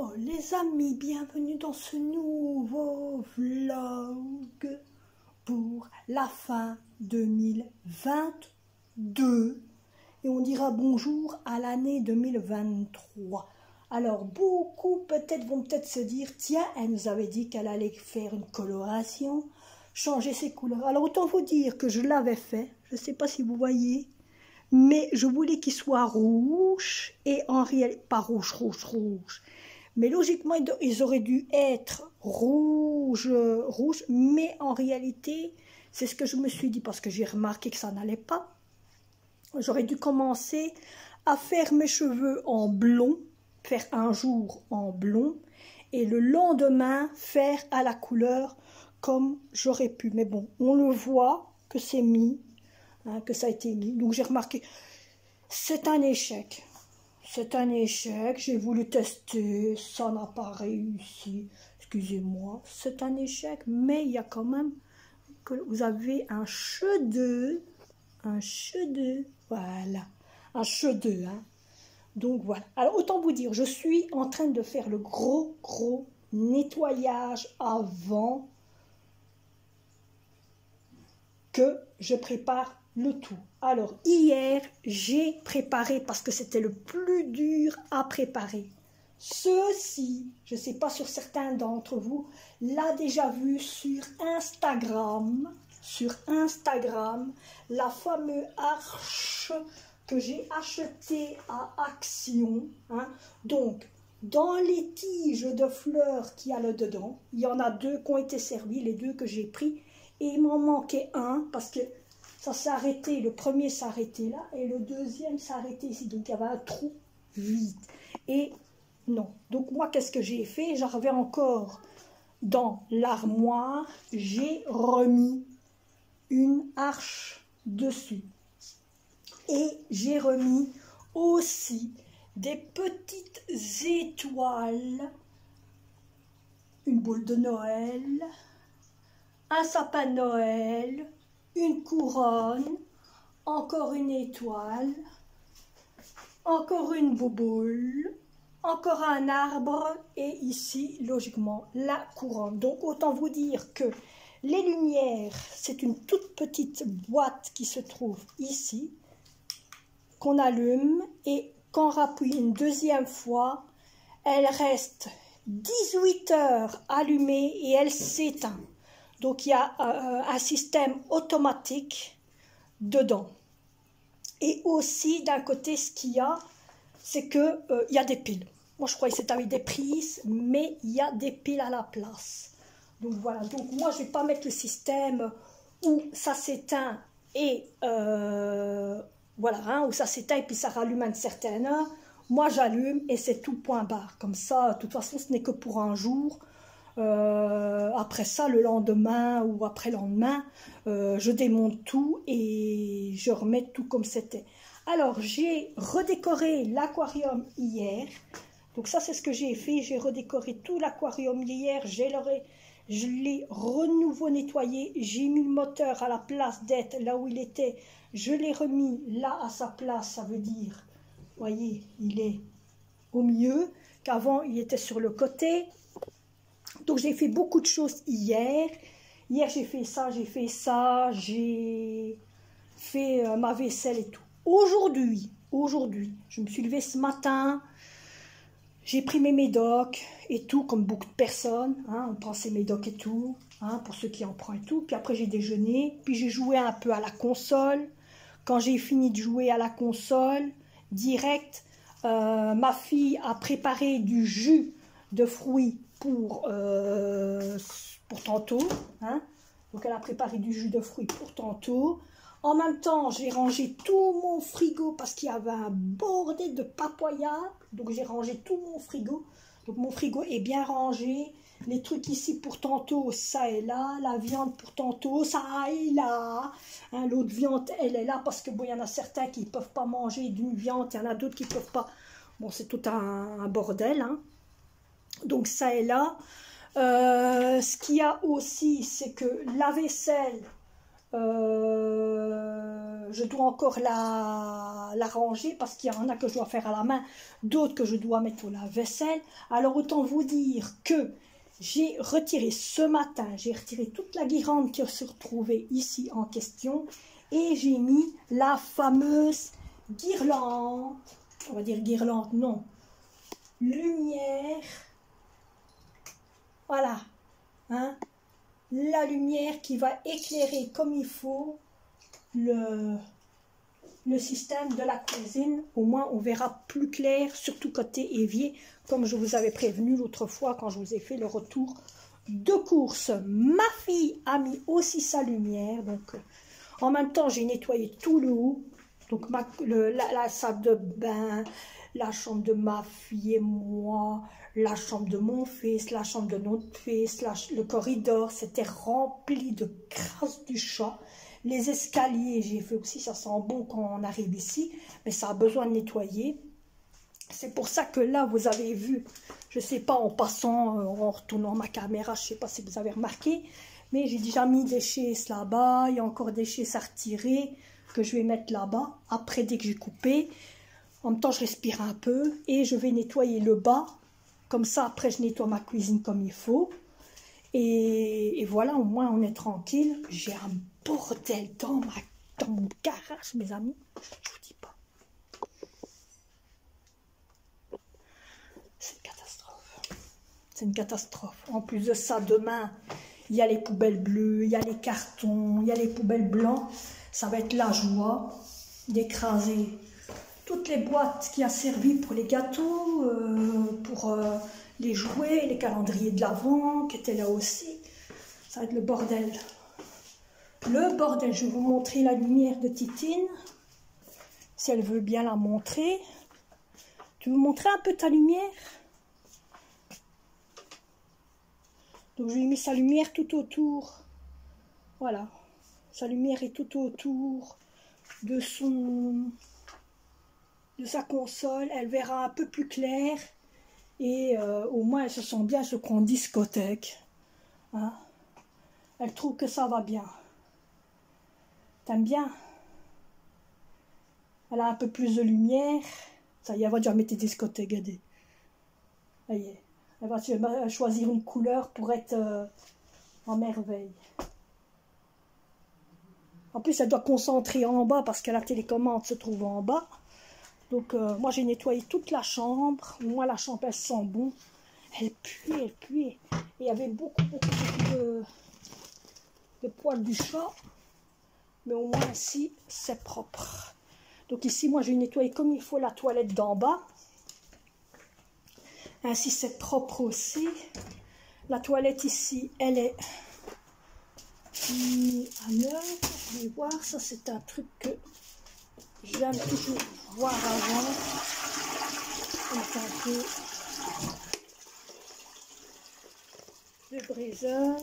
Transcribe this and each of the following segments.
Oh les amis, bienvenue dans ce nouveau vlog pour la fin 2022 et on dira bonjour à l'année 2023. Alors beaucoup peut-être vont se dire tiens, elle nous avait dit qu'elle allait faire une coloration, changer ses couleurs. Alors autant vous dire que je l'avais fait, je ne sais pas si vous voyez, mais je voulais qu'il soit rouge et en réalité pas rouge. Mais logiquement, ils auraient dû être rouge, mais en réalité, c'est ce que je me suis dit parce que j'ai remarqué que ça n'allait pas. J'aurais dû commencer à faire mes cheveux en blond, faire un jour en blond, et le lendemain, faire à la couleur comme j'aurais pu. Mais bon, on le voit que c'est mis, hein, que ça a été mis. Donc j'ai remarqué, c'est un échec. C'est un échec, j'ai voulu tester, ça n'a pas réussi, excusez-moi, c'est un échec, mais il y a quand même que vous avez un cheveu, voilà, un cheveu, hein. Donc voilà, alors autant vous dire, je suis en train de faire le gros nettoyage avant que je prépare le tout. Alors hier j'ai préparé parce que c'était le plus dur à préparer. Ceci, je ne sais pas sur certains d'entre vous l'a déjà vu sur Instagram, la fameuse arche que j'ai achetée à Action, hein. Donc dans les tiges de fleurs qu'il y a là dedans, il y en a deux qui ont été servies, les deux que j'ai pris, et il m'en manquait un parce que ça s'est arrêté, le premier s'est arrêté là et le deuxième s'est arrêté ici, donc il y avait un trou vide. Et non, donc moi qu'est-ce que j'ai fait? J'avais encore dans l'armoire, j'ai remis une arche dessus et j'ai remis aussi des petites étoiles, une boule de Noël, un sapin de Noël, une couronne, encore une étoile, encore une bouboule, encore un arbre et ici, logiquement, la couronne. Donc, autant vous dire que les lumières, c'est une toute petite boîte qui se trouve ici, qu'on allume et qu'on rappuie une deuxième fois, elle reste 18 heures allumée et elle s'éteint. Donc, il y a un système automatique dedans. Et aussi, d'un côté, ce qu'il y a, c'est qu'il y a des piles. Moi, je croyais que c'était avec des prises, mais il y a des piles à la place. Donc, voilà. Donc, moi, je ne vais pas mettre le système où ça s'éteint et voilà, hein, où ça s'éteint et puis ça rallume à une certaine heure. Moi, j'allume et c'est tout point barre. Comme ça, de toute façon, ce n'est que pour un jour. Après ça, le lendemain ou après lendemain, je démonte tout et je remets tout comme c'était. Alors, j'ai redécoré l'aquarium hier. Donc ça, c'est ce que j'ai fait. J'ai redécoré tout l'aquarium hier. Je l'ai renouveau nettoyé. J'ai mis le moteur à la place d'être là où il était. Je l'ai remis là à sa place. Ça veut dire, voyez, il est au milieu. Qu'avant, il était sur le côté. Donc j'ai fait beaucoup de choses hier. Hier j'ai fait ça, j'ai fait ma vaisselle et tout. Aujourd'hui, je me suis levée ce matin, j'ai pris mes médocs et tout, comme beaucoup de personnes, hein, on prend ses médocs et tout, hein, pour ceux qui en prennent et tout. Puis après j'ai déjeuné, puis j'ai joué un peu à la console. Quand j'ai fini de jouer à la console, direct, ma fille a préparé du jus de fruits pour tantôt, hein. Donc elle a préparé du jus de fruits pour tantôt. En même temps, j'ai rangé tout mon frigo parce qu'il y avait un bordel de papoyas. Donc j'ai rangé tout mon frigo. Donc mon frigo est bien rangé. Les trucs ici pour tantôt, ça est là. La viande pour tantôt, ça est là. Hein, l'autre viande, elle est là parce que bon, il y en a certains qui ne peuvent pas manger d'une viande. Il y en a d'autres qui ne peuvent pas. Bon, c'est tout un bordel, hein. Donc ça est là. Ce qu'il y a aussi, c'est que la vaisselle, Je dois encore la ranger parce qu'il y en a que je dois faire à la main, d'autres que je dois mettre au lave-vaisselle. Alors autant vous dire que j'ai retiré ce matin, j'ai retiré toute la guirlande qui se retrouvait ici en question et j'ai mis la fameuse guirlande, on va dire guirlande, non, lumière, voilà, hein, la lumière qui va éclairer comme il faut le système de la cuisine. Au moins on verra plus clair, surtout côté évier, comme je vous avais prévenu l'autre fois quand je vous ai fait le retour de course. Ma fille a mis aussi sa lumière, donc en même temps j'ai nettoyé tout le haut, donc la salle de bain, la chambre de ma fille et moi, la chambre de mon fils, la chambre de notre fils, le corridor, c'était rempli de crasse du chat. Les escaliers, j'ai fait aussi, ça sent bon quand on arrive ici, mais ça a besoin de nettoyer. C'est pour ça que là, vous avez vu, je ne sais pas, en passant, en retournant ma caméra, je ne sais pas si vous avez remarqué, mais j'ai déjà mis des chaises là-bas, il y a encore des chaises à retirer que je vais mettre là-bas, après dès que j'ai coupé. En même temps, je respire un peu et je vais nettoyer le bas, comme ça, après, je nettoie ma cuisine comme il faut. Et voilà, au moins, on est tranquille. J'ai un bordel dans mon garage, mes amis. Je vous dis pas. C'est une catastrophe. C'est une catastrophe. En plus de ça, demain, il y a les poubelles bleues, il y a les cartons, il y a les poubelles blancs. Ça va être la joie d'écraser toutes les boîtes qui a servi pour les gâteaux, pour les jouets, les calendriers de l'Avent qui étaient là aussi. Ça va être le bordel. Le bordel. Je vais vous montrer la lumière de Titine, si elle veut bien la montrer. Tu veux montrer un peu ta lumière? Donc je lui ai mis sa lumière tout autour. Voilà. Sa lumière est tout autour de sa console. Elle verra un peu plus clair. Et au moins elle se sent bien ce qu'on discothèque. Hein? Elle trouve que ça va bien. T'aimes bien? Elle a un peu plus de lumière. Ça y est, elle va déjà mettre des discothèques, regardez. Ça y est. Elle va choisir une couleur pour être en merveille. En plus, elle doit concentrer en bas parce que la télécommande se trouve en bas. Donc, moi, j'ai nettoyé toute la chambre. Moi, la chambre, elle sent bon. Elle pue, elle pue. Et il y avait beaucoup de poils du chat. Mais au moins, ici, c'est propre. Donc, ici, moi, j'ai nettoyé comme il faut la toilette d'en bas. Ainsi, c'est propre aussi. La toilette ici, elle est à l'heure. Je vais voir. Ça, c'est un truc que j'aime toujours voir avant. Donc, un peu de briseur.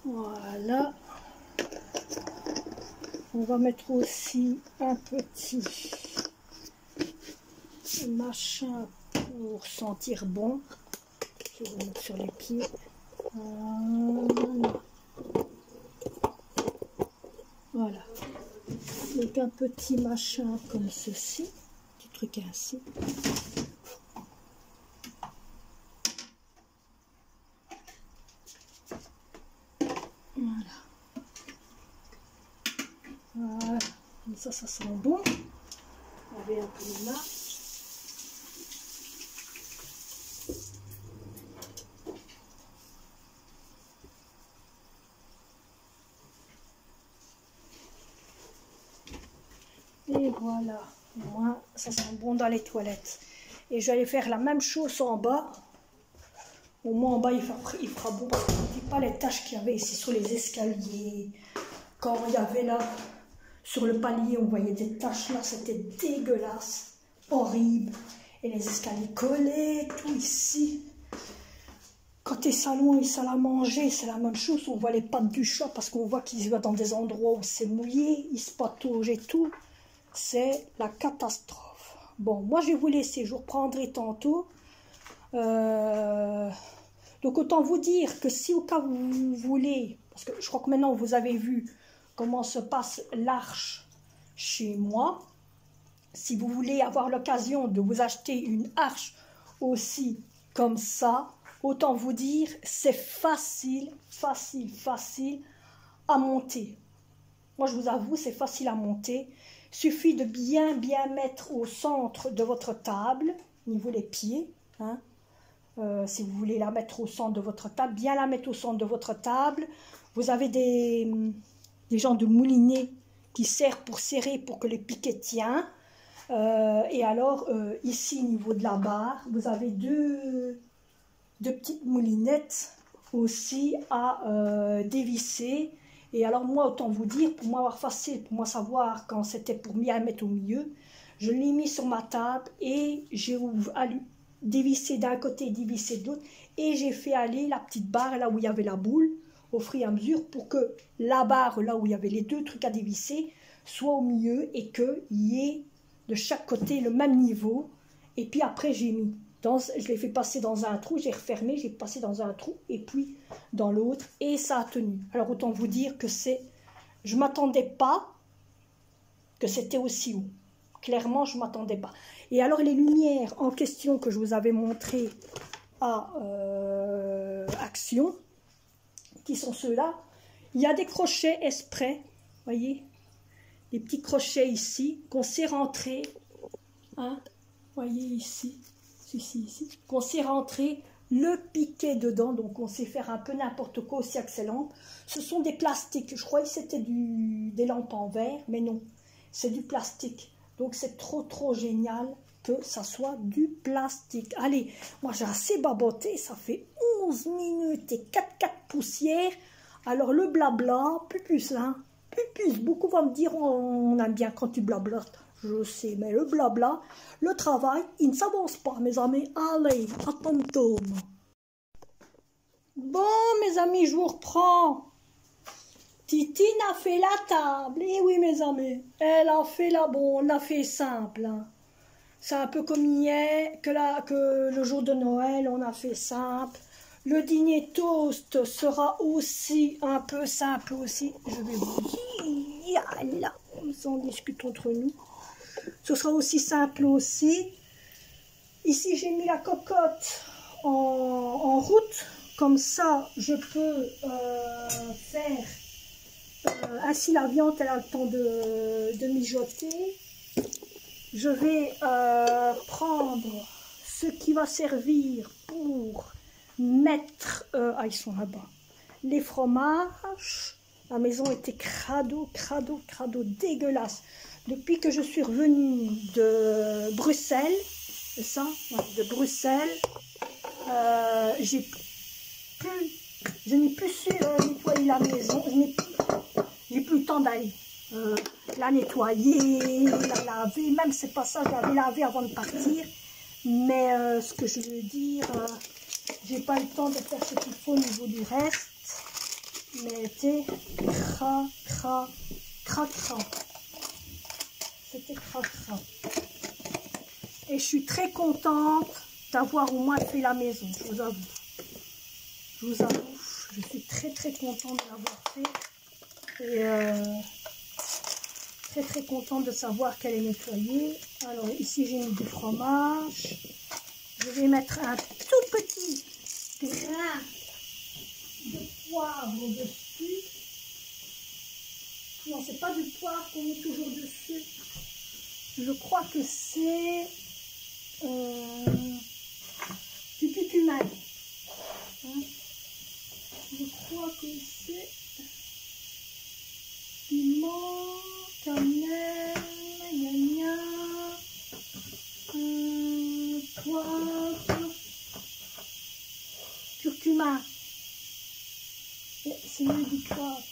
Voilà. On va mettre aussi un petit machin pour sentir bon. Je vais vous mettre sur les pieds. Voilà. Donc un petit machin comme ceci. Petit truc ainsi. Voilà. Voilà. Comme ça sent bon. Avec un peu de là. Et voilà, moi ça sent bon dans les toilettes. Et je vais aller faire la même chose en bas. Au moins en bas il fera bon parce que je ne dis pas les taches qu'il y avait ici sur les escaliers. Quand il y avait là, sur le palier, on voyait des taches là, c'était dégueulasse, horrible. Et les escaliers collés, tout ici. Côté salon et salle à manger, c'est la même chose. On voit les pattes du chat parce qu'on voit qu'il va dans des endroits où c'est mouillé, il se patauge et tout. C'est la catastrophe. Bon, moi je vais vous laisser, je vous reprendrai tantôt. Donc autant vous dire que si au cas où vous voulez, parce que je crois que maintenant vous avez vu comment se passe l'arche chez moi, si vous voulez avoir l'occasion de vous acheter une arche aussi comme ça, autant vous dire, c'est facile à monter. Moi, je vous avoue, c'est facile à monter. Il suffit de bien mettre au centre de votre table, au niveau des pieds. Hein. Si vous voulez la mettre au centre de votre table, bien la mettre au centre de votre table. Vous avez des genres de moulinets qui servent pour serrer, pour que les piquets tiennent. Et alors, ici, au niveau de la barre, vous avez deux petites moulinettes aussi à dévisser. Et alors, moi, autant vous dire, pour moi avoir facile, pour moi savoir quand c'était pour bien mettre au milieu, je l'ai mis sur ma table et j'ai dévisser d'un côté, dévisser de l'autre, et j'ai fait aller la petite barre là où il y avait la boule, au fur et à mesure, pour que la barre là où il y avait les deux trucs à dévisser soit au milieu et qu'il y ait de chaque côté le même niveau. Et puis après j'ai mis, je l'ai fait passer dans un trou, j'ai refermé, j'ai passé dans un trou et puis dans l'autre, et ça a tenu. Alors autant vous dire que je ne m'attendais pas que c'était aussi haut. Clairement, je ne m'attendais pas. Et alors, les lumières en question que je vous avais montrées à Action, qui sont ceux-là, il y a des crochets exprès, voyez, des petits crochets ici, qu'on sait rentrer, hein, voyez ici, ici, qu'on sait rentrer le piquet dedans, donc on sait faire un peu n'importe quoi aussi avec ces lampes. Ce sont des plastiques, je croyais que c'était des lampes en verre, mais non, c'est du plastique. Donc c'est trop génial que ça soit du plastique. Allez, moi j'ai assez baboté, ça fait 11 minutes et 4 poussières. Alors le blabla, pupus, hein, pupus, beaucoup vont me dire on aime bien quand tu blablates. Je sais, mais le blabla, le travail, il ne s'avance pas, mes amis. Allez, à tantôt. Bon, mes amis, je vous reprends. Titine a fait la table. Et oui, mes amis, elle a fait on l'a fait simple. Hein. C'est un peu comme hier, que le jour de Noël, on a fait simple. Le dîner toast sera aussi un peu simple aussi. Je vais vous dire, là, on discute entre nous. Ce sera aussi simple aussi. Ici, j'ai mis la cocotte en route. Comme ça, je peux faire... ainsi, la viande, elle a le temps de mijoter. Je vais prendre ce qui va servir pour mettre... ils sont là-bas. Les fromages. La maison était crado, dégueulasse. Depuis que je suis revenue de Bruxelles, c'est ça, ouais, de Bruxelles, je n'ai plus su nettoyer la maison. J'ai plus le temps d'aller la nettoyer, la laver. Même c'est pas ça, je l'avais lavé avant de partir. Mais ce que je veux dire, j'ai pas le temps de faire ce qu'il faut au niveau du reste. Mais c'était cra. C'était cra. Et je suis très contente d'avoir au moins fait la maison, je vous avoue. Je suis très contente de l'avoir fait. Et très contente de savoir qu'elle est nettoyée. Alors ici j'ai mis du fromage. Je vais mettre un tout petit grain de poivre dessus. Non, c'est pas du poivre qu'on met toujours dessus. Je crois que c'est du curcuma. Hein? Je crois que c'est piment, cannelle, poivre, curcuma. C'est mieux du poivre.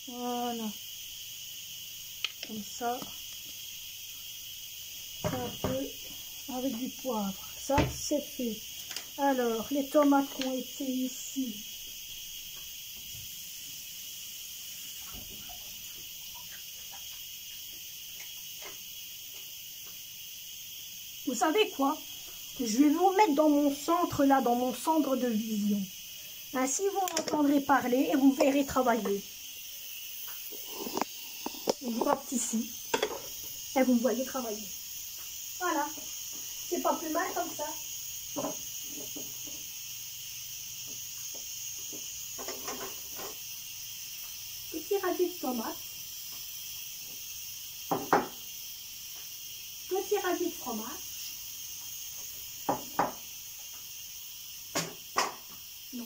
Voilà. Comme ça. Un peu avec du poivre. Ça, c'est fait. Alors, les tomates qui ont été ici. Vous savez quoi? Je vais vous mettre dans mon centre, là, dans mon centre de vision. Ainsi, vous m'entendrez parler et vous verrez travailler. Je vous rapte ici. Et vous me voyez travailler. Voilà. C'est pas plus mal comme ça. Petit radis de tomate. Petit radis de fromage. Non.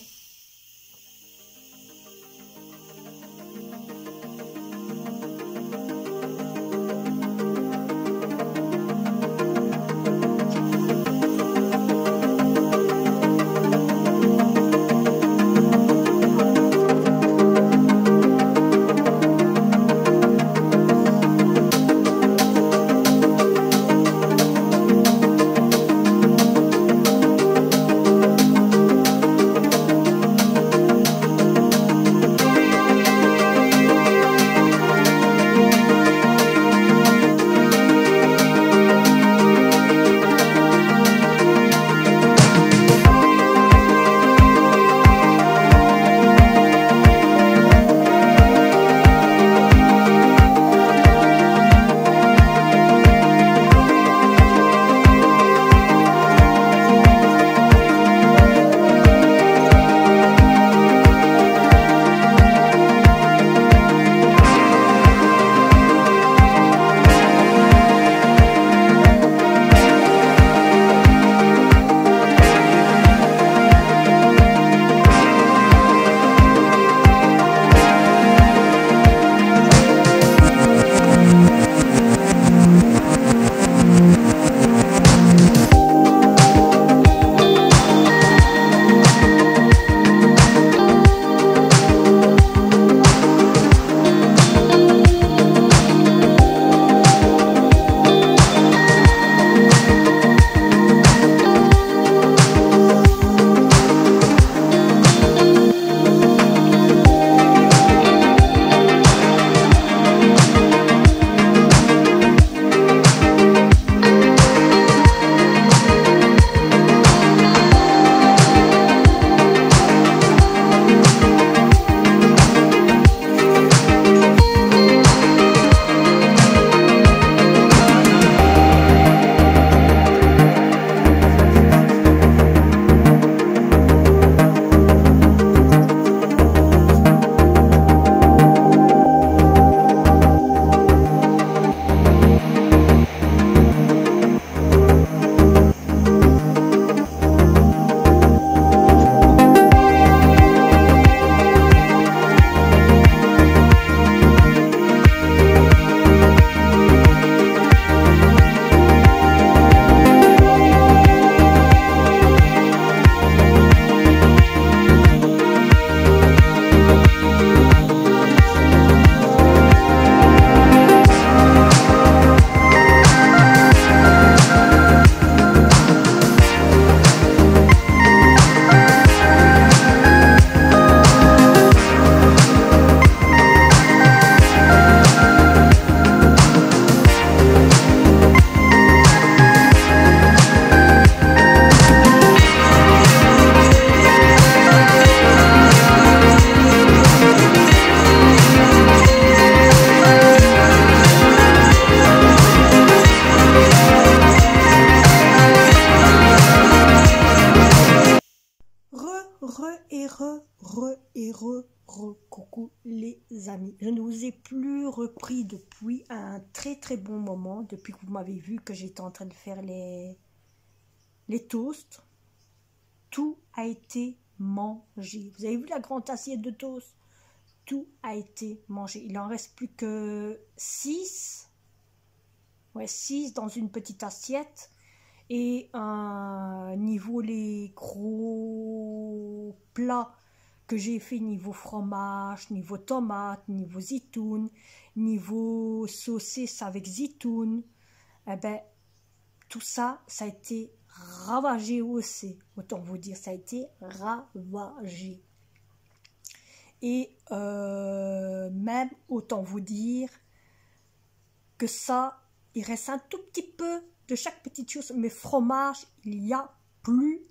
Coucou les amis, je ne vous ai plus repris depuis un très bon moment, depuis que vous m'avez vu que j'étais en train de faire les toasts. Tout a été mangé. Vous avez vu la grande assiette de toast? Tout a été mangé. Il en reste plus que 6. Ouais, 6 dans une petite assiette. Et niveau les gros plats que j'ai fait niveau fromage, niveau tomate, niveau zitoun, niveau saucisse avec zitoun, eh ben, tout ça, ça a été ravagé aussi, autant vous dire, ça a été ravagé. Et même, autant vous dire que ça, il reste un tout petit peu de chaque petite chose. Mais fromage, il n'y a plus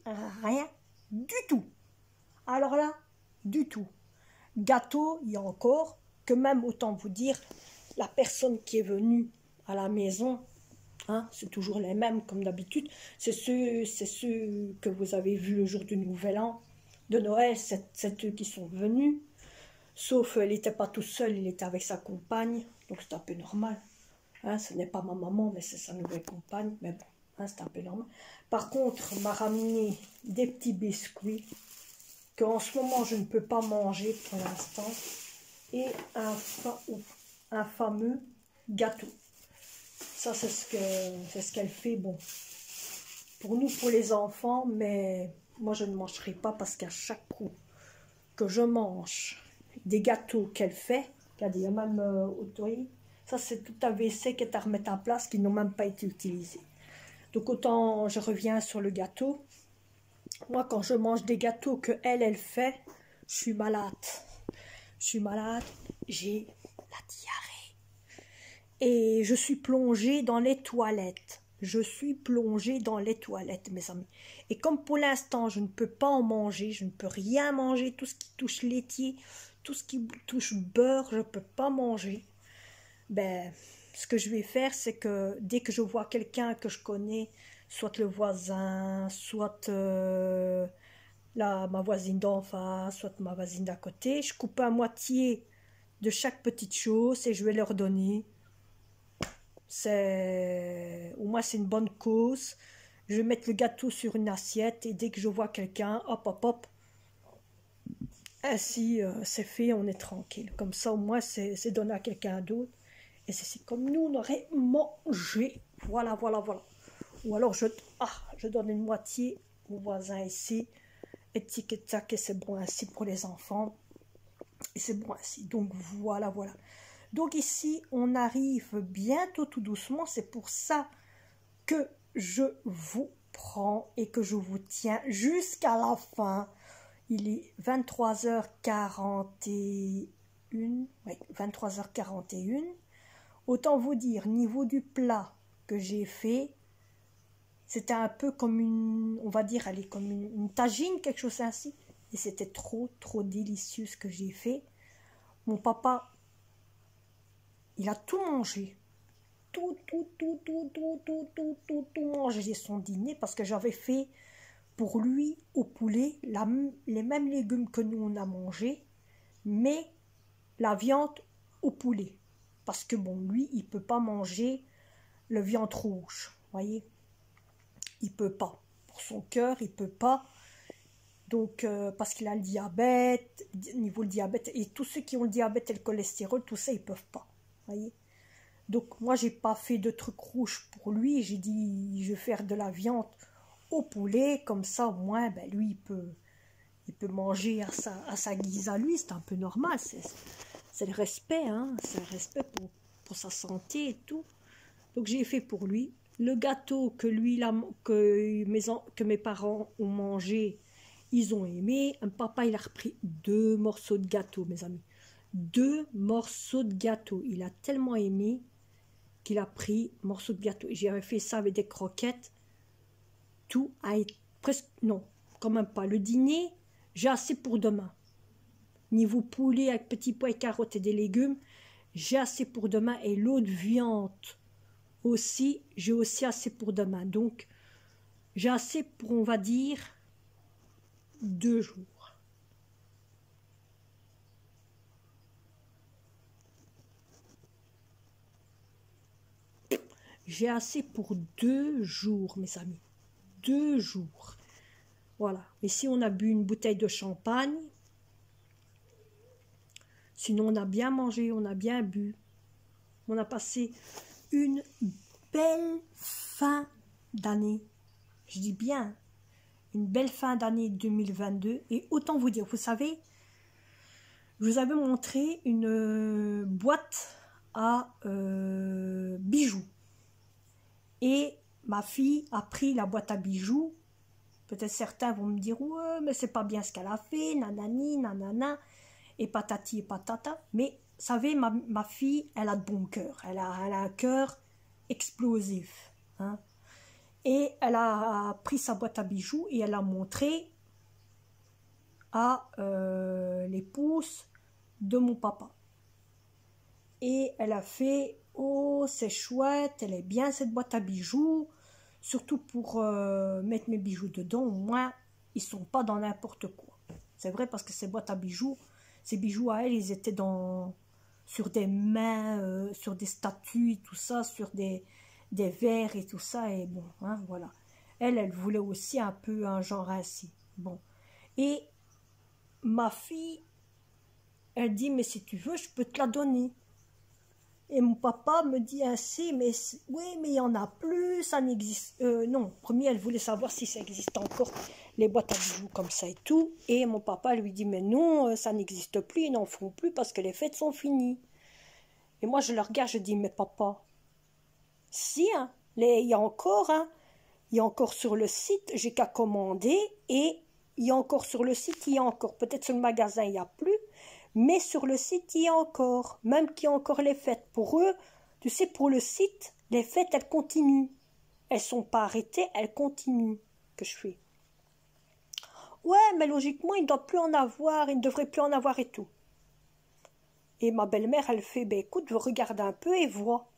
rien du tout. Alors là, du tout. Gâteau, il y a encore, que même, autant vous dire, la personne qui est venue à la maison, hein, c'est toujours les mêmes comme d'habitude, c'est ceux que vous avez vus le jour du Nouvel An, de Noël, c'est eux qui sont venus. Sauf, elle n'était pas tout seul, il était avec sa compagne, donc c'est un peu normal. Hein, ce n'est pas ma maman, mais c'est sa nouvelle compagne, mais bon, hein, c'est un peu normal. Par contre, m'a ramené des petits biscuits qu'en ce moment je ne peux pas manger pour l'instant, et un fameux gâteau. Ça, c'est ce qu'elle fait, bon, pour nous, pour les enfants, mais moi je ne mangerai pas parce qu'à chaque coup que je mange des gâteaux qu'elle fait, regardez, il y a même ça c'est tout un WC qui est à remettre en place, qui n'ont même pas été utilisés. Donc autant je reviens sur le gâteau. Moi quand je mange des gâteaux que elle fait, je suis malade. Je suis malade, j'ai la diarrhée. Et je suis plongée dans les toilettes. Je suis plongée dans les toilettes, mes amis. Et comme pour l'instant, je ne peux pas en manger, je ne peux rien manger, tout ce qui touche laitier, tout ce qui touche beurre, je ne peux pas manger. Ben, ce que je vais faire, c'est que dès que je vois quelqu'un que je connais, soit le voisin, soit ma voisine d'en face, soit ma voisine d'à côté, je coupe à moitié de chaque petite chose et je vais leur donner. Au moins c'est une bonne cause. Je vais mettre le gâteau sur une assiette et dès que je vois quelqu'un, hop hop hop, ainsi c'est fait, on est tranquille. Comme ça au moins c'est donné à quelqu'un d'autre et c'est comme nous on aurait mangé. Voilà. Ou alors je donne une moitié au voisin ici et tic et tac, et c'est bon ainsi pour les enfants et c'est bon ainsi. Donc voilà. Donc ici, on arrive bientôt tout doucement. C'est pour ça que je vous prends et que je vous tiens jusqu'à la fin. Il est 23h41. Oui, 23h41. Autant vous dire, niveau du plat que j'ai fait, c'était un peu comme on va dire, allez, comme une tagine, quelque chose ainsi. Et c'était trop délicieux ce que j'ai fait. Mon papa, il a tout mangé. Tout mangé son dîner parce que j'avais fait pour lui au poulet les mêmes légumes que nous on a mangé, mais la viande au poulet. Parce que bon, lui, il peut pas manger le viande rouge, voyez. Il peut pas. Pour son cœur, il peut pas. Donc, parce qu'il a le diabète, niveau le diabète, et tous ceux qui ont le diabète et le cholestérol, tout ça, ils peuvent pas, voyez. Donc, moi, j'ai pas fait de trucs rouges pour lui. J'ai dit, je vais faire de la viande au poulet, comme ça, au moins, ben, lui, il peut manger à sa guise à lui. C'est un peu normal. C'est le respect, hein. C'est le respect pour sa santé et tout. Donc, j'ai fait pour lui. Le gâteau que mes parents ont mangé, ils ont aimé. Papa, il a repris 2 morceaux de gâteau, mes amis. 2 morceaux de gâteau. Il a tellement aimé qu'il a pris un morceau de gâteau. J'avais fait ça avec des croquettes. Tout a été presque... Non, quand même pas. Le dîner, j'ai assez pour demain. Niveau poulet avec petits pois et carottes et des légumes, j'ai assez pour demain. Et l'autre viande aussi, j'ai aussi assez pour demain. Donc, j'ai assez pour, on va dire, 2 jours. J'ai assez pour 2 jours, mes amis. 2 jours. Voilà. Ici, on a bu une bouteille de champagne. Sinon, on a bien mangé, on a bien bu. On a passé une belle fin d'année. Je dis bien, une belle fin d'année 2022. Et autant vous dire, vous savez, je vous avais montré une boîte à bijoux. Et ma fille a pris la boîte à bijoux. Peut-être certains vont me dire, ouais, mais c'est pas bien ce qu'elle a fait, nanani, nanana, et patati et patata. Mais, vous savez, ma fille, elle a de bon cœur. Elle a un cœur explosif. Hein. Et elle a pris sa boîte à bijoux et elle a montré à l'épouse de mon papa. Et elle a fait « Oh, c'est chouette, elle est bien cette boîte à bijoux, surtout pour mettre mes bijoux dedans, au moins ils ne sont pas dans n'importe quoi. » C'est vrai parce que ces boîtes à bijoux, ces bijoux à elle, ils étaient sur des mains, sur des statues et tout ça, sur des verres et tout ça, et bon, hein, voilà. Elle voulait aussi un peu un genre ainsi. Bon. Et ma fille, elle dit, mais si tu veux, je peux te la donner. Et mon papa me dit ainsi, mais oui, mais il y en a plus, ça n'existe. Non, premier, elle voulait savoir si ça existe encore, les boîtes à bijoux comme ça et tout. Et mon papa lui dit, mais non, ça n'existe plus, ils n'en font plus parce que les fêtes sont finies. Et moi, je le regarde, je dis, mais papa, si, hein, il y a encore, hein, il y a encore sur le site, j'ai qu'à commander, et il y a encore sur le site, il y a encore, peut-être sur le magasin, il n'y a plus, mais sur le site, il y a encore, même qu'il y a encore les fêtes. Pour eux, tu sais, pour le site, les fêtes, elles continuent. Elles ne sont pas arrêtées, elles continuent, que je fais. Ouais, mais logiquement, il ne doit plus en avoir, il ne devrait plus en avoir et tout. Et ma belle-mère, elle fait, ben écoute, regarde un peu et vois.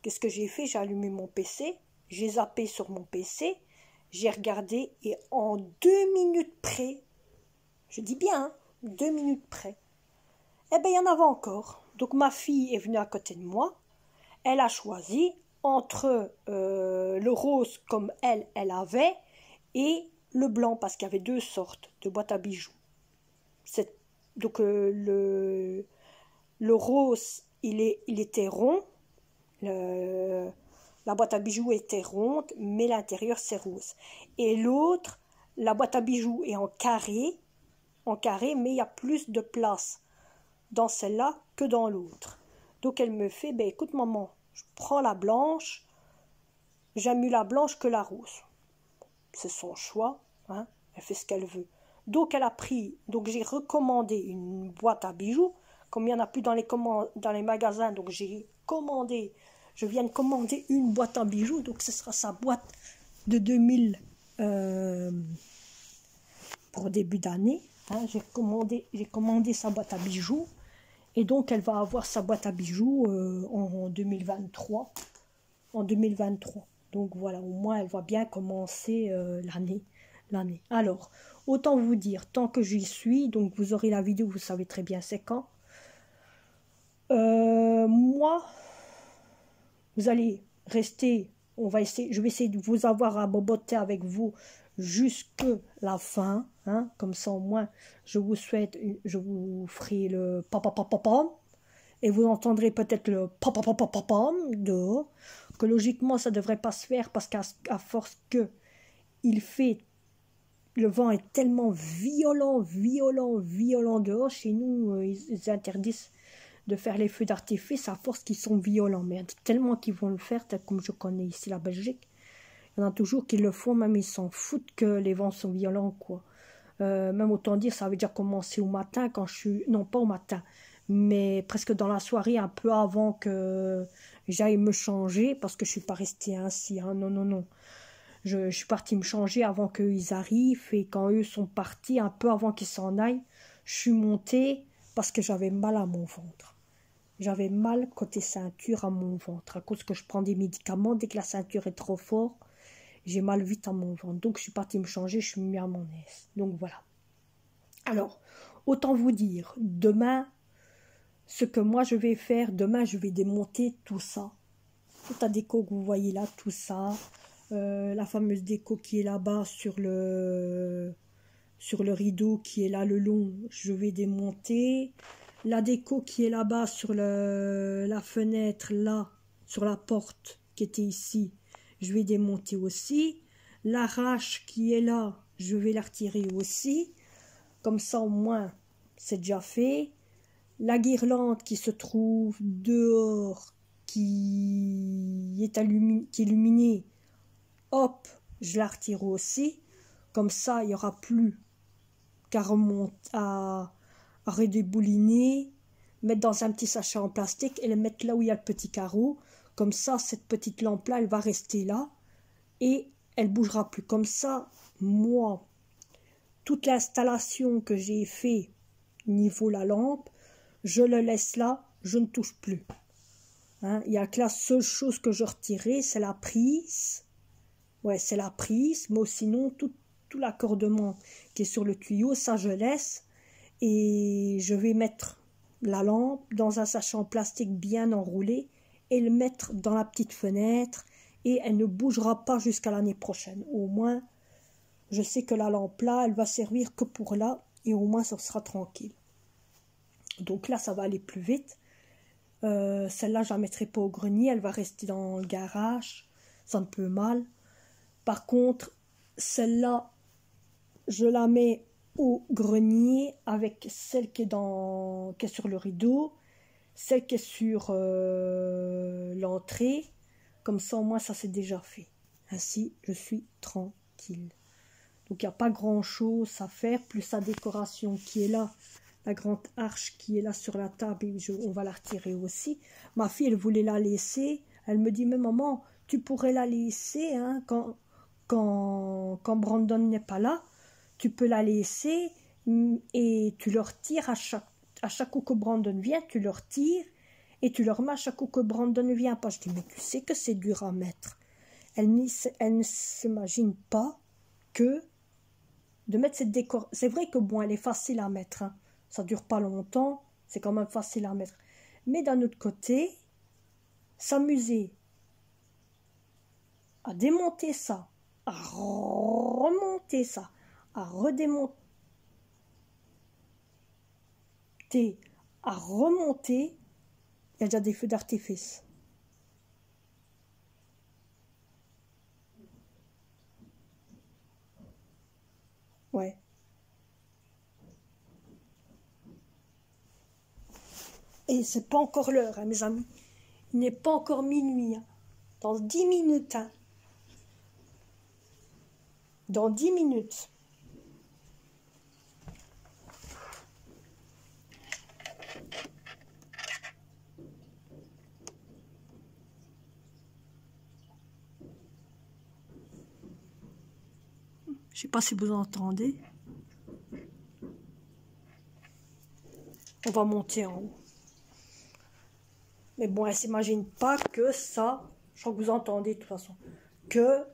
Qu'est-ce que j'ai fait? J'ai allumé mon PC, j'ai zappé sur mon PC, j'ai regardé et en 2 minutes près, je dis bien, hein, 2 minutes près, eh bien il y en avait encore. Donc ma fille est venue à côté de moi, elle a choisi entre le rose comme elle avait et le blanc parce qu'il y avait 2 sortes de boîtes à bijoux. Donc le rose, il était rond. La boîte à bijoux était ronde, mais l'intérieur c'est rose. Et l'autre, la boîte à bijoux est en carré, mais il y a plus de place dans celle-là que dans l'autre. Donc elle me fait, ben écoute maman, je prends la blanche, j'aime mieux la blanche que la rose. C'est son choix, hein, elle fait ce qu'elle veut. Donc elle a pris, donc j'ai recommandé une boîte à bijoux, comme il n'y en a plus dans les magasins, donc j'ai commandé, je viens de commander une boîte à bijoux, donc ce sera sa boîte de 2000 pour début d'année. Hein, j'ai commandé sa boîte à bijoux, et donc elle va avoir sa boîte à bijoux en 2023. En 2023. Donc voilà, au moins elle va bien commencer l'année. Alors, autant vous dire, tant que j'y suis, donc vous aurez la vidéo, vous savez très bien c'est quand. Moi, vous allez rester, je vais essayer de vous avoir à boboter avec vous jusque la fin, hein, comme ça au moins je vous ferai le papa et vous entendrez peut-être le papa dehors, que logiquement ça devrait pas se faire parce qu'à force que le vent est tellement violent dehors, chez nous ils interdisent de faire les feux d'artifice à force qu'ils sont violents, mais tellement qu'ils vont le faire, comme je connais ici la Belgique, il y en a toujours qui le font, même ils s'en foutent que les vents sont violents, quoi. Même autant dire, ça avait déjà commencé au matin, non pas au matin, mais presque dans la soirée, un peu avant que j'aille me changer, parce que je suis pas restée ainsi, hein, non. Je suis partie me changer avant qu'ils arrivent, et quand eux sont partis, un peu avant qu'ils s'en aillent, je suis montée parce que j'avais mal à mon ventre. J'avais mal côté ceinture à mon ventre, à cause que je prends des médicaments, dès que la ceinture est trop forte, j'ai mal vite à mon ventre. Donc je suis partie me changer, je suis mis à mon aise. Donc voilà. Alors, autant vous dire, demain, ce que moi je vais faire, demain je vais démonter tout ça. Toute la déco que vous voyez là, tout ça. La fameuse déco qui est là-bas sur le rideau qui est là le long, je vais démonter. La déco qui est là-bas sur la fenêtre, là, sur la porte qui était ici, je vais démonter aussi. L'arrache qui est là, je vais la retirer aussi. Comme ça, au moins, c'est déjà fait. La guirlande qui se trouve dehors, qui est illuminée, hop, je la retire aussi. Comme ça, il n'y aura plus qu'à remonter, à redébouliner, mettre dans un petit sachet en plastique et le mettre là où il y a le petit carreau. Comme ça, cette petite lampe-là, elle va rester là. et elle bougera plus. Comme ça, moi, toute l'installation que j'ai fait niveau la lampe, je le laisse là, je ne touche plus. Hein, il n'y a que la seule chose que je retirerai, c'est la prise. Ouais, c'est la prise, mais sinon, tout l'accordement qui est sur le tuyau, ça je laisse. Et je vais mettre la lampe dans un sachet en plastique bien enroulé et le mettre dans la petite fenêtre. Et elle ne bougera pas jusqu'à l'année prochaine. Au moins, je sais que la lampe là, elle va servir que pour là. Et au moins, ça sera tranquille. Donc là, ça va aller plus vite. Celle-là, je la mettrai pas au grenier. Elle va rester dans le garage. Ça me peut mal. Par contre, celle-là, je la mets au grenier avec celle qui est sur le rideau, celle qui est sur l'entrée. Comme ça, au moins, ça c'est déjà fait. Ainsi, je suis tranquille. Donc, il n'y a pas grand-chose à faire, plus la décoration qui est là, la grande arche qui est là sur la table, et on va la retirer aussi. Ma fille, elle voulait la laisser. Elle me dit, mais maman, tu pourrais la laisser hein, quand Brandon n'est pas là. Tu peux la laisser et tu le retires à chaque coup que Brandon vient, tu le retires et tu le remets à chaque coup que Brandon vient pas. Je dis, mais tu sais que c'est dur à mettre. Elle ne s'imagine pas que de mettre cette décoration. C'est vrai que bon, elle est facile à mettre. Hein. Ça dure pas longtemps, c'est quand même facile à mettre. Mais d'un autre côté, s'amuser à démonter ça, à remonter ça, à redémonter, à remonter, il y a déjà des feux d'artifice. Ouais. Et c'est pas encore l'heure, hein, mes amis. Il n'est pas encore minuit. Hein. Dans 10 minutes. Hein. Dans 10 minutes. Je sais pas si vous entendez. On va monter en haut. Mais bon, elle s'imagine pas que ça, je crois que vous entendez de toute façon, que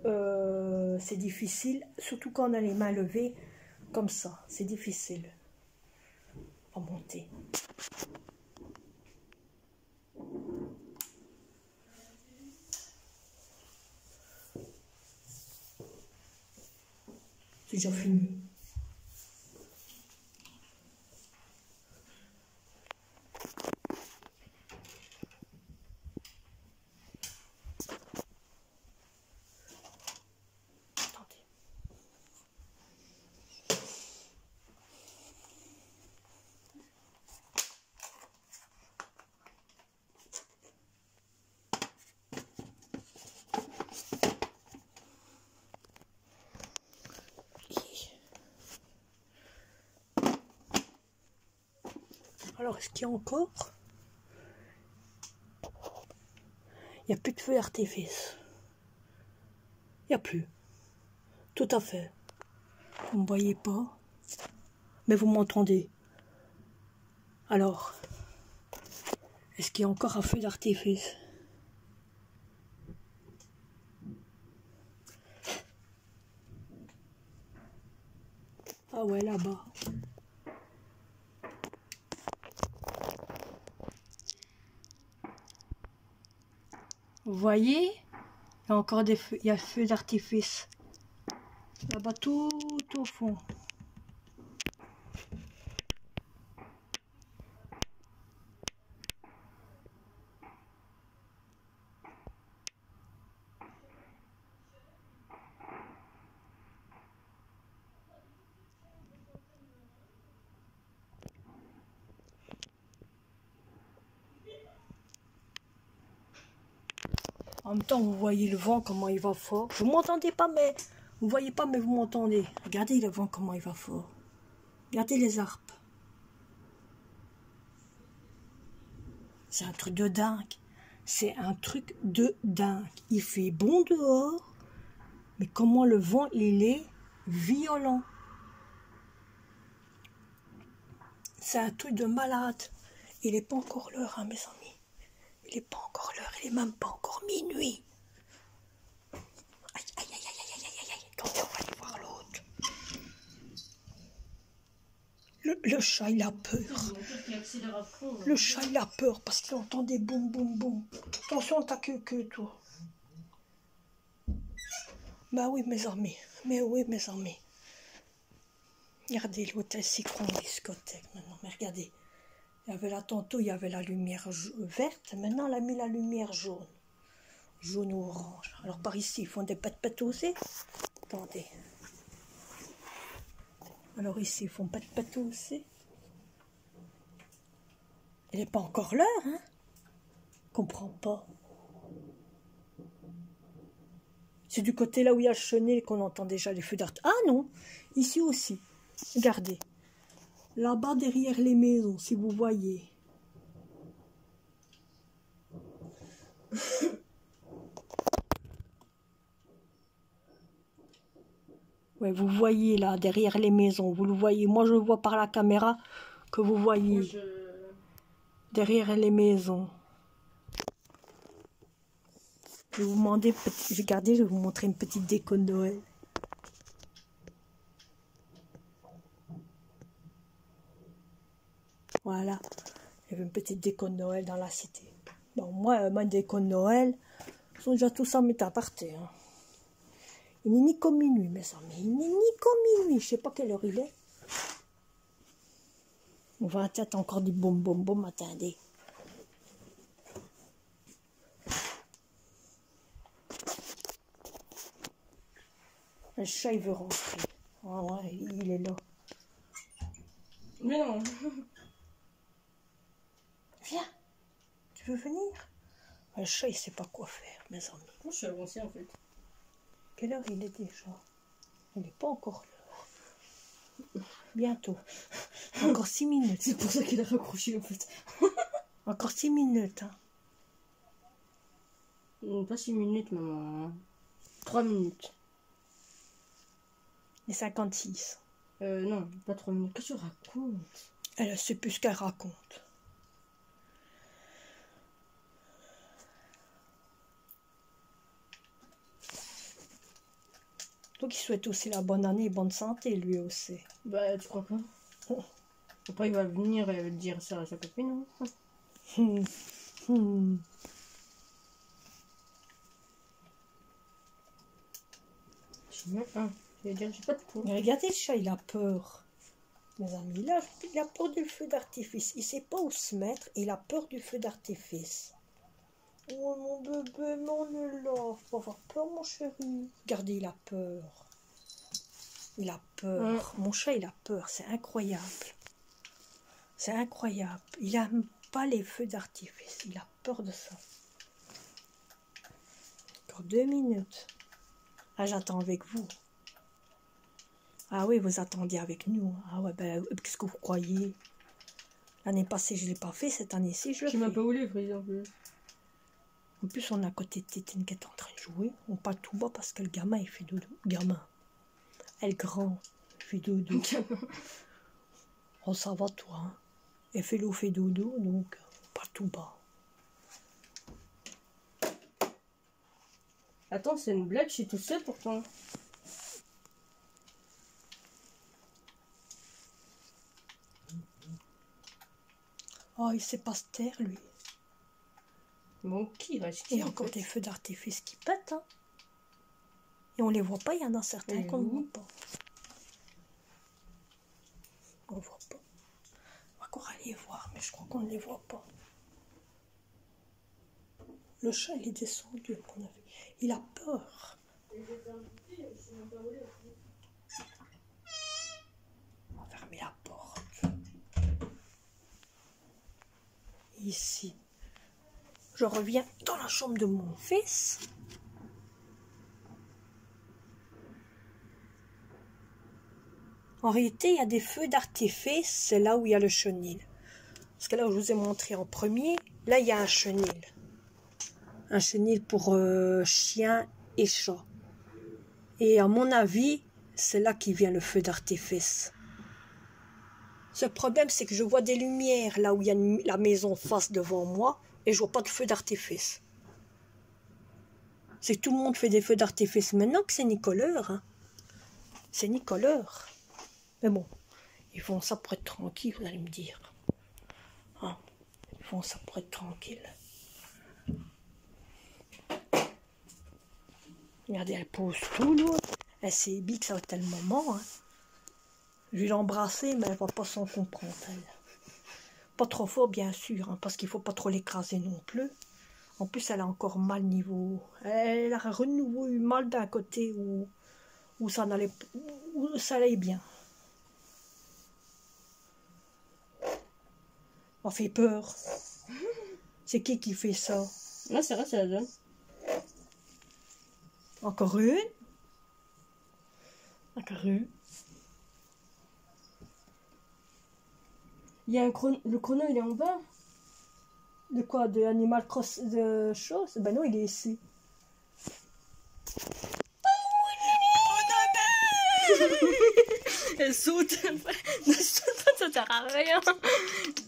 c'est difficile, surtout quand on a les mains levées, comme ça, c'est difficile. On va monter. C'est déjà fini. Alors, est-ce qu'il y a encore? Il n'y a plus de feu d'artifice. Il n'y a plus. Tout à fait. Vous ne me voyez pas, mais vous m'entendez. Alors, est-ce qu'il y a encore un feu d'artifice? Ah ouais, là-bas. Vous voyez? Il y a encore des feux, il y a feu d'artifice. Là-bas, tout au fond. En même temps, vous voyez le vent, comment il va fort. Vous m'entendez pas, mais... Vous voyez pas, mais vous m'entendez. Regardez le vent, comment il va fort. Regardez les harpes. C'est un truc de dingue. C'est un truc de dingue. Il fait bon dehors. Mais comment le vent, il est violent. C'est un truc de malade. Il n'est pas encore l'heure, hein, mes amis. Il n'est pas encore l'heure, il n'est même pas encore minuit. Aïe, aïe, aïe, aïe, aïe, aïe, aïe. Attendez, on va aller voir l'autre. Le chat, il a peur. Le chat, il a peur parce qu'il entend des boum, boum, boum. Attention, t'as que toi. Bah oui, mes amis. Mais oui, mes amis. Regardez l'hôtel Citron discothèque maintenant. Mais regardez. Il y avait là tantôt, il y avait la lumière verte. Maintenant, elle a mis la lumière jaune. Jaune ou orange. Alors par ici, ils font des pète-pète aussi. Attendez. Alors ici, ils font pète-pète aussi. Il n'est pas encore l'heure, hein? Comprends pas. C'est du côté là où il y a le chenil qu'on entend déjà les feux d'artifice. Ah non, ici aussi. Regardez. Là-bas, derrière les maisons, si vous voyez. Ouais, vous voyez là, derrière les maisons. Vous le voyez. Moi, je le vois par la caméra que vous voyez. Derrière les maisons. Je vais vous demander, regardez, je vais vous montrer une petite déco de Noël. Voilà, il y avait une petite déco de Noël dans la cité. Bon, moi, ma déco de Noël, ils sont déjà tous en mettre à partir. Hein. Il n'est ni comme minuit, mes amis. Il n'est ni comme minuit. Je ne sais pas quelle heure il est. On va peut-être encore du boum boum boum, attendez. Le chat, il veut rentrer. Ah ouais, il est là. Mais non. Viens. Tu veux venir? Le chat, il ne sait pas quoi faire, mes amis. Moi, je suis avancée en fait. Quelle heure il est déjà? Il n'est pas encore l'heure. Bientôt. Encore 6 minutes. C'est pour ça qu'il a raccroché en fait. Encore 6 minutes. Hein. Pas 6 minutes, maman. 3 minutes. Et 56. Non, pas 3 minutes. Qu'est-ce que tu racontes? Elle sait plus ce qu'elle raconte. Donc il souhaite aussi la bonne année et bonne santé, lui aussi. Bah, tu crois pas? Après, il va venir et dire ça à sa copine, non? Je vais dire, j'ai pas de coup. Regardez le chat, il a peur. Mes amis, il a peur du feu d'artifice. Il ne sait pas où se mettre. Il a peur du feu d'artifice. Oh mon bébé, mon là. Faut avoir peur, mon chéri. Regardez, il a peur. Il a peur. Mon chat, il a peur. C'est incroyable. C'est incroyable. Il n'aime pas les feux d'artifice. Il a peur de ça. Encore 2 minutes. Ah, j'attends avec vous. Ah oui, vous attendiez avec nous. Ah ouais, ben, qu'est-ce que vous croyez? L'année passée, je ne l'ai pas fait. Cette année-ci, je le fais. Tu m'as pas voulu, frère, en plus. En plus, on est à côté de Tétine qui est en train de jouer. On parle tout bas parce que le gamin, il fait dodo. Gamin. Elle grand, il fait dodo. Oh, ça va, toi. Hein? Et Félo fait dodo, donc on parle tout bas. Attends, c'est une blague, je suis tout seul pourtant. Oh, il sait pas se taire, lui. Bon, qui reste? Et encore des feux d'artifice qui pètent, hein. Et on les voit pas, il y en a certains qu'on ne voit pas. On ne voit pas. On va encore aller voir, mais je crois qu'on ne les voit pas. Le chat, il est descendu, à mon avis. Il a peur. On va fermer la porte. Ici. Je reviens dans la chambre de mon fils. En réalité, il y a des feux d'artifice, c'est là où il y a le chenil. Parce que là où je vous ai montré en premier, là il y a un chenil. Un chenil pour chien et chat. Et à mon avis, c'est là qu'il vient le feu d'artifice. Ce problème, c'est que je vois des lumières là où il y a la maison face devant moi et je vois pas de feu d'artifice. C'est que tout le monde fait des feux d'artifice maintenant que c'est Nicoleur. Hein. C'est Nicoleur. Mais bon, ils font ça pour être tranquille, vous allez me dire. Hein, ils font ça pour être tranquille. Regardez, elle pose tout, l'autre. Elle s'est dit que ça va être le moment. Hein. Je vais l'embrasser, mais elle va pas s'en comprendre, elle. Pas trop fort, bien sûr, hein, parce qu'il faut pas trop l'écraser non plus. En plus, elle a encore mal niveau... Elle a renouveau eu mal d'un côté où ça allait bien. Ça fait peur. C'est qui fait ça? Là, c'est vrai, c'est la donne. Encore une? Encore une? Il y a un chrono... Le chrono, il est en bas. De quoi? De Animal Cross de choses? Ben non, il est ici. Elle saute. Ça sert à rien.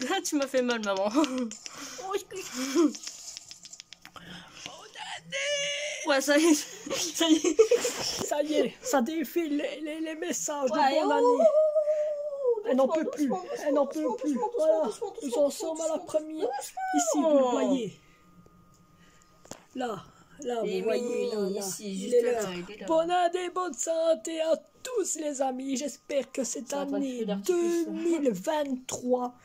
Là, tu m'as fait mal, maman. Oh, excuse. Ouais, ça y est. Ça y est. Ça y est, ça défile les messages Ouais, de bonne année. Elle n'en peut plus. Elle n'en peut plus. Voilà. Nous en sommes à la première. Ici, vous le voyez. Là, vous voyez. Là, ici, il juste est là, là. il est là. Bonne année, bonne santé à tous les amis. J'espère que cette année 2023,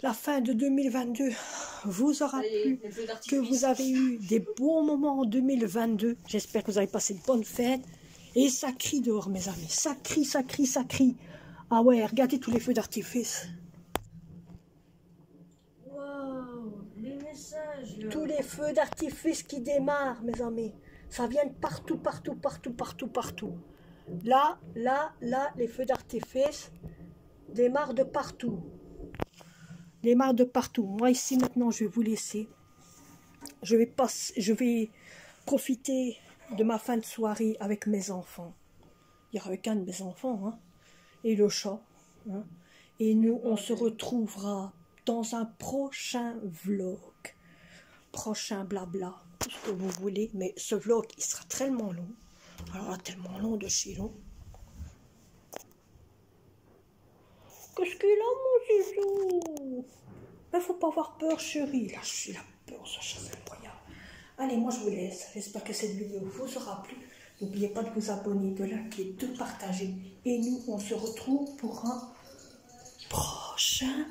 la fin de 2022, vous aura plu, que vous avez eu des bons moments en 2022. J'espère que vous avez passé de bonnes fêtes. Et ça crie dehors, mes amis. Ça crie, ça crie, ça crie. Ah ouais, regardez tous les feux d'artifice. Waouh, les messages là. Tous les feux d'artifice qui démarrent, mes amis. Ça vient de partout, partout, partout, partout, partout. Là, les feux d'artifice démarrent de partout. Démarrent de partout. Moi, ici, maintenant, je vais vous laisser. Je vais profiter de ma fin de soirée avec mes enfants. Il y aura qu'un de mes enfants, hein, et le chat. Hein. Et nous, on se retrouvera dans un prochain vlog. Prochain blabla, tout ce que vous voulez. Mais ce vlog, il sera tellement long. Alors là, tellement long de chez long. Qu'est-ce qu'il a, mon zizou? Mais faut pas avoir peur, chérie. Là, je suis la peur, ça, c'est incroyable. Allez, moi, je vous laisse. J'espère que cette vidéo vous aura plu. N'oubliez pas de vous abonner, de liker, de partager. Et nous, on se retrouve pour un prochain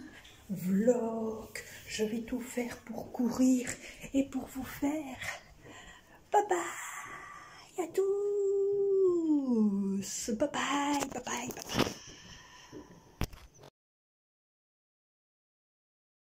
vlog. Je vais tout faire pour courir et pour vous faire. Bye bye à tous. Bye bye, bye bye, bye bye.